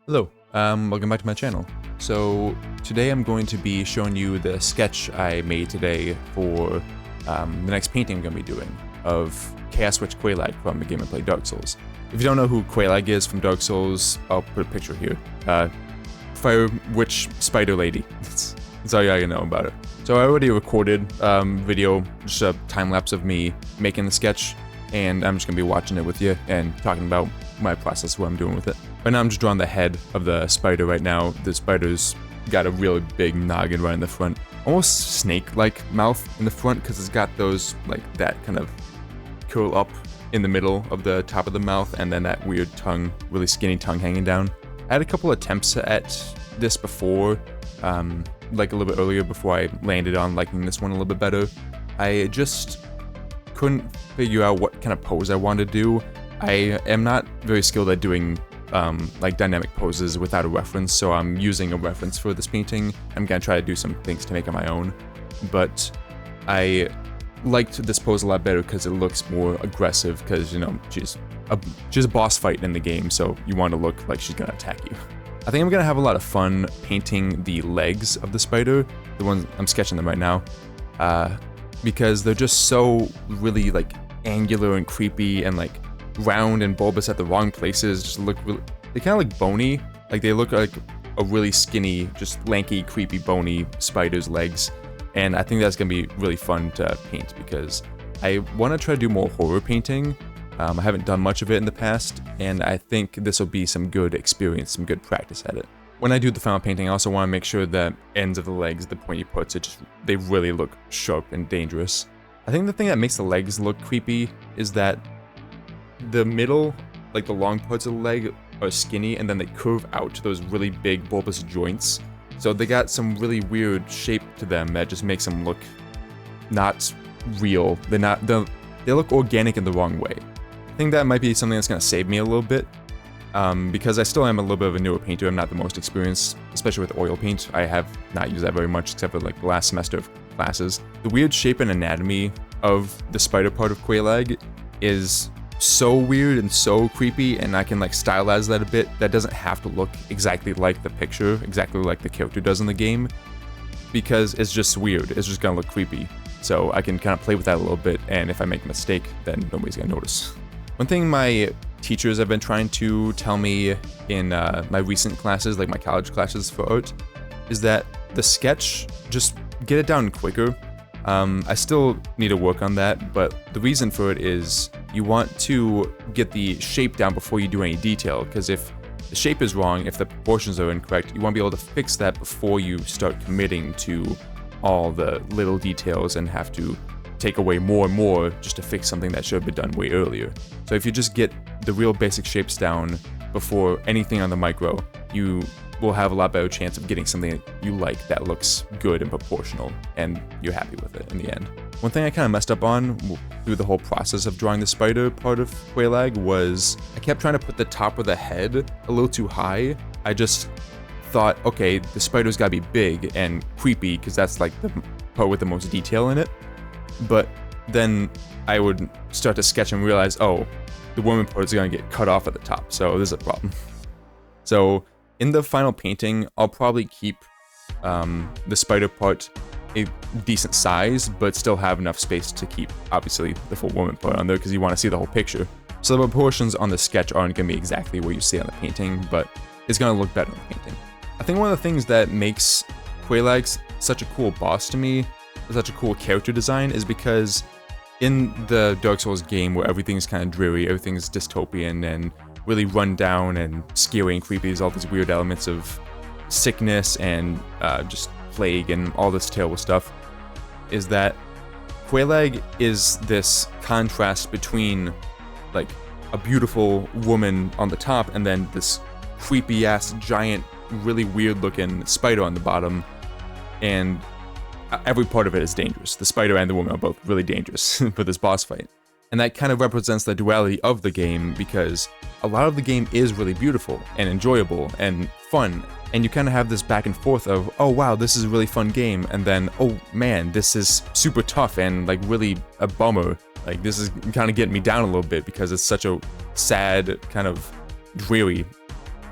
Hello, welcome back to my channel. So today I'm going to be showing you the sketch I made today for the next painting I'm going to be doing of Chaos Witch Quelaag from the game I play Dark Souls. If you don't know who Quelaag is from Dark Souls, I'll put a picture here. Fire Witch Spider Lady. That's all you gotta know about it. So I already recorded video, just a time lapse of me making the sketch, and I'm just going to be watching it with you and talking about my process, what I'm doing with it. Right now I'm just drawing the head of the spider right now. The spider's got a really big noggin right in the front. Almost snake-like mouth in the front because it's got those, like, that kind of curl up in the middle of the top of the mouth, and then that weird tongue, really skinny tongue hanging down. I had a couple attempts at this before, like a little bit earlier before I landed on liking this one a little bit better. I just couldn't figure out what kind of pose I wanted to do. I am not very skilled at doing like dynamic poses without a reference, so I'm using a reference for this painting. I'm gonna try to do some things to make it my own, but I liked this pose a lot better because it looks more aggressive, because, you know, she's a boss fight in the game, so you want to look like she's gonna attack you. I think I'm gonna have a lot of fun painting the legs of the spider, the ones I'm sketching them right now, because they're just so really like angular and creepy and like round and bulbous at the wrong places. Just look really, they kind of like bony, like they look like a really skinny, just lanky, creepy, bony spider's legs. And I think that's gonna be really fun to paint because I want to try to do more horror painting. I haven't done much of it in the past, and I think this will be some good experience, some good practice at it. When I do the final painting, I also want to make sure that ends of the legs, the pointy parts, they really look sharp and dangerous. I think the thing that makes the legs look creepy is that the middle, like the long parts of the leg, are skinny, and then they curve out to those really big bulbous joints. So they got some really weird shape to them that just makes them look not real. They look organic in the wrong way. I think that might be something that's going to save me a little bit, because I still am a little bit of a newer painter. I'm not the most experienced, especially with oil paint. I have not used that very much except for like the last semester of classes. The weird shape and anatomy of the spider part of Quelaag is so weird and so creepy, and I can like stylize that a bit. That doesn't have to look exactly like the picture, exactly like the character does in the game, because it's just weird. It's just gonna look creepy. So I can kind of play with that a little bit, and if I make a mistake, then nobody's gonna notice. One thing my teachers have been trying to tell me in my recent classes, like my college classes for art, is that the sketch, just get it down quicker. I still need to work on that, but the reason for it is you want to get the shape down before you do any detail, because if the shape is wrong, if the proportions are incorrect, you want to be able to fix that before you start committing to all the little details and have to take away more and more just to fix something that should have been done way earlier. So if you just get the real basic shapes down before anything on the micro, you will have a lot better chance of getting something that you like that looks good and proportional, and you're happy with it in the end. One thing I kind of messed up on through the whole process of drawing the spider part of Quelaag was I kept trying to put the top of the head a little too high. I just thought, okay, the spider's gotta be big and creepy because that's like the part with the most detail in it. But then I would start to sketch and realize, oh, the woman part is gonna get cut off at the top, so this is a problem. So in the final painting, I'll probably keep the spider part a decent size, but still have enough space to keep, obviously, the full woman part on there, because you want to see the whole picture. So the proportions on the sketch aren't going to be exactly what you see on the painting, but it's going to look better on the painting. I think one of the things that makes Quelaag such a cool boss to me, such a cool character design, is because in the Dark Souls game where everything's kind of dreary, everything's dystopian and really run down and scary and creepy, there's all these weird elements of sickness and just plague and all this terrible stuff, is that Quelaag is this contrast between like a beautiful woman on the top and then this creepy ass giant really weird looking spider on the bottom, and every part of it is dangerous. The spider and the woman are both really dangerous for this boss fight. And that kind of represents the duality of the game, because a lot of the game is really beautiful and enjoyable and fun, and you kind of have this back and forth of, oh wow, this is a really fun game, and then, oh man, this is super tough and like really a bummer. Like, this is kind of getting me down a little bit because it's such a sad, kind of dreary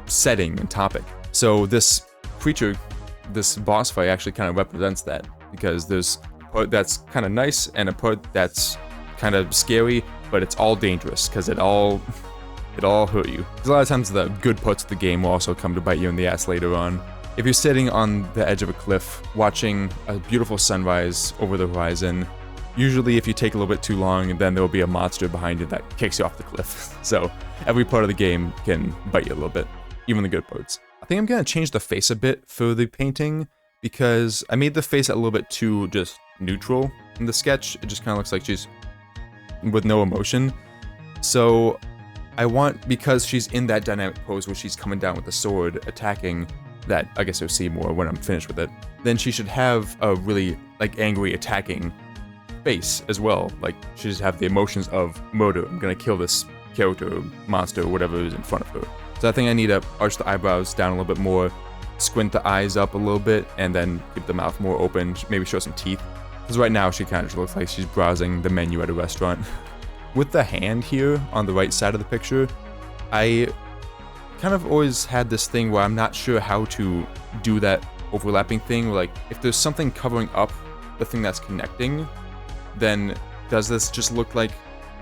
setting and topic. So this creature, this boss fight actually kind of represents that, because there's a part that's kind of nice and a part that's kind of scary, but it's all dangerous because it all hurt you. Because a lot of times the good parts of the game will also come to bite you in the ass later on. If you're sitting on the edge of a cliff watching a beautiful sunrise over the horizon, usually if you take a little bit too long, then there will be a monster behind you that kicks you off the cliff. So every part of the game can bite you a little bit, even the good parts. I think I'm going to change the face a bit for the painting, because I made the face a little bit too just neutral in the sketch. It just kind of looks like she's with no emotion. So I want, because she's in that dynamic pose where she's coming down with the sword attacking, that I guess you'll see more when I'm finished with it, then she should have a really like angry attacking face as well. Like she should have the emotions of murder. I'm gonna kill this character, monster, or whatever is in front of her. So I think I need to arch the eyebrows down a little bit more, squint the eyes up a little bit, and then keep the mouth more open, maybe show some teeth. Because right now she kind of looks like she's browsing the menu at a restaurant. With the hand here on the right side of the picture, I kind of always had this thing where I'm not sure how to do that overlapping thing. Like if there's something covering up the thing that's connecting, then does this just look like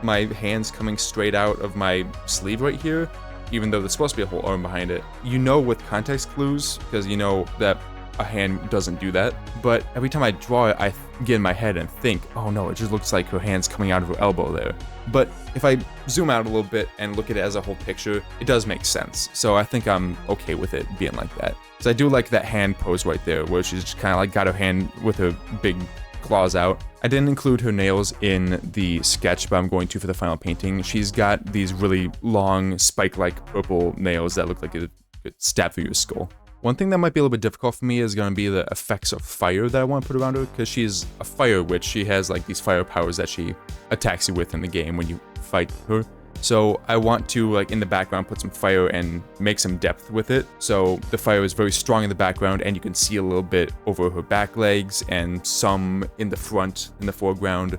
my hand's coming straight out of my sleeve right here, even though there's supposed to be a whole arm behind it? You know, with context clues, because you know that a hand doesn't do that, but every time I draw it, I get in my head and think, oh no, it just looks like her hand's coming out of her elbow there. But if I zoom out a little bit and look at it as a whole picture, it does make sense. So I think I'm okay with it being like that. So I do like that hand pose right there, where she's just kind of like got her hand with her big claws out. I didn't include her nails in the sketch, but I'm going to for the final painting. She's got these really long, spike-like purple nails that look like it could stab through your skull. One thing that might be a little bit difficult for me is going to be the effects of fire that I want to put around her, because she's a fire witch. She has like these fire powers that she attacks you with in the game when you fight her. So I want to, like in the background, put some fire and make some depth with it. So the fire is very strong in the background, and you can see a little bit over her back legs and some in the front, in the foreground,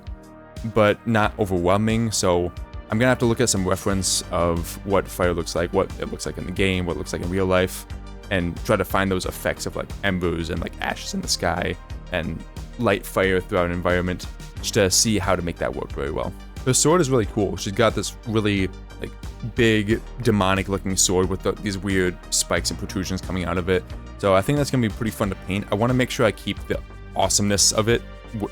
but not overwhelming. So I'm gonna have to look at some reference of what fire looks like, what it looks like in the game, what it looks like in real life, and try to find those effects of like embers and like ashes in the sky and light fire throughout an environment, just to see how to make that work very well. The sword is really cool. She's got this really like big demonic looking sword with these weird spikes and protrusions coming out of it. So I think that's gonna be pretty fun to paint. I want to make sure I keep the awesomeness of it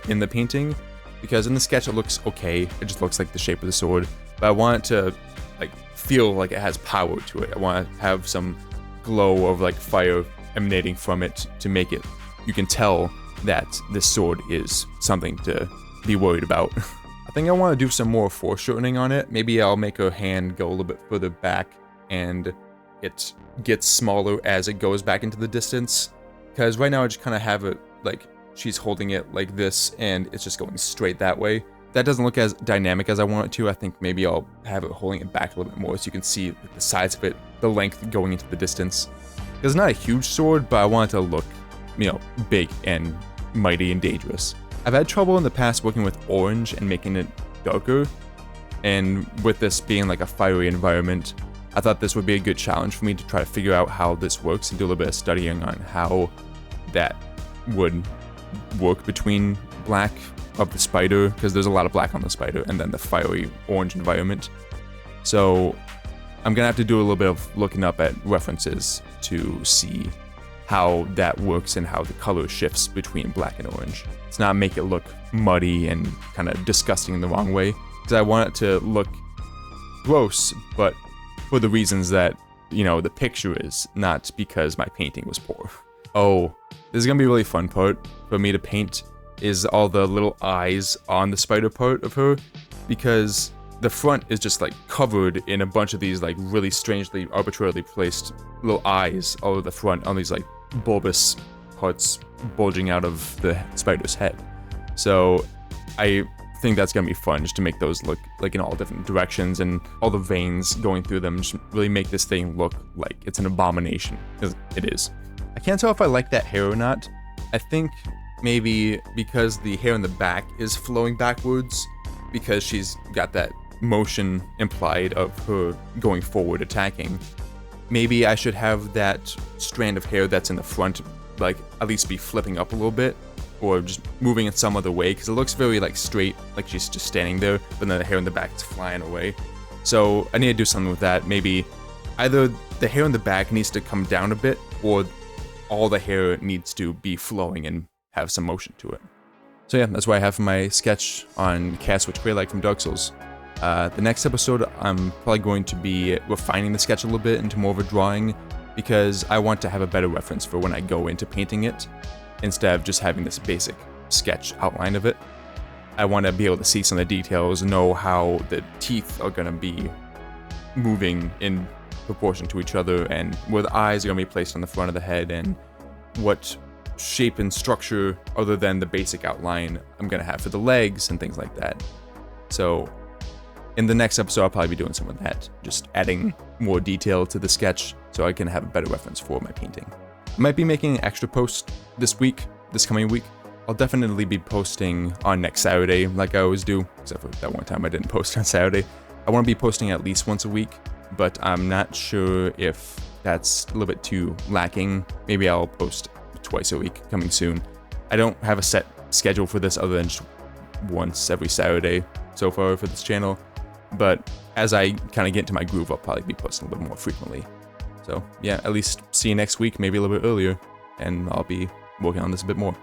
in the painting, because in the sketch it looks okay. It just looks like the shape of the sword, but I want it to like feel like it has power to it. I want to have some glow of like fire emanating from it to make it, you can tell that this sword is something to be worried about. I think I want to do some more foreshortening on it. Maybe I'll make her hand go a little bit further back and it gets smaller as it goes back into the distance, because right now I just kind of have it like she's holding it like this and it's just going straight that way. That doesn't look as dynamic as I want it to. I think maybe I'll have it holding it back a little bit more so you can see the size of it, the length going into the distance. It's not a huge sword, but I want it to look, you know, big and mighty and dangerous. I've had trouble in the past working with orange and making it darker, and with this being like a fiery environment, I thought this would be a good challenge for me to try to figure out how this works and do a little bit of studying on how that would work between black of the spider, because there's a lot of black on the spider, and then the fiery orange environment. So I'm gonna have to do a little bit of looking up at references to see how that works and how the color shifts between black and orange. It's not make it look muddy and kind of disgusting in the wrong way, because I want it to look gross, but for the reasons that, you know, the picture is, not because my painting was poor. Oh, this is gonna be a really fun part for me to paint, is all the little eyes on the spider part of her, because the front is just like covered in a bunch of these like really strangely arbitrarily placed little eyes all over the front on these like bulbous parts bulging out of the spider's head. So I think that's gonna be fun, just to make those look like in all different directions, and all the veins going through them just really make this thing look like it's an abomination, because it is. I can't tell if I like that hair or not. I think maybe because the hair in the back is flowing backwards, because she's got that motion implied of her going forward attacking. maybe I should have that strand of hair that's in the front, like, at least be flipping up a little bit, or just moving in some other way, because it looks very, like, straight, like she's just standing there, but then the hair in the back is flying away. So I need to do something with that. Maybe either the hair in the back needs to come down a bit, or all the hair needs to be flowing and have some motion to it. So yeah, that's what I have for my sketch on Chaos Witch Quelaag from Dark Souls. The next episode, I'm probably going to be refining the sketch a little bit into more of a drawing, because I want to have a better reference for when I go into painting it, instead of just having this basic sketch outline of it. I want to be able to see some of the details, know how the teeth are going to be moving in proportion to each other, and where the eyes are going to be placed on the front of the head, and what shape and structure other than the basic outline I'm going to have for the legs and things like that. So in the next episode, I'll probably be doing some of that, just adding more detail to the sketch so I can have a better reference for my painting. I might be making an extra post this coming week. I'll definitely be posting on next Saturday like I always do, except for that one time I didn't post on Saturday. I want to be posting at least once a week, but I'm not sure if that's a little bit too lacking. Maybe I'll post twice a week coming soon. I don't have a set schedule for this other than just once every Saturday so far for this channel, but as I kind of get into my groove, I'll probably be posting a little bit more frequently. So yeah, at least see you next week, maybe a little bit earlier, and I'll be working on this a bit more.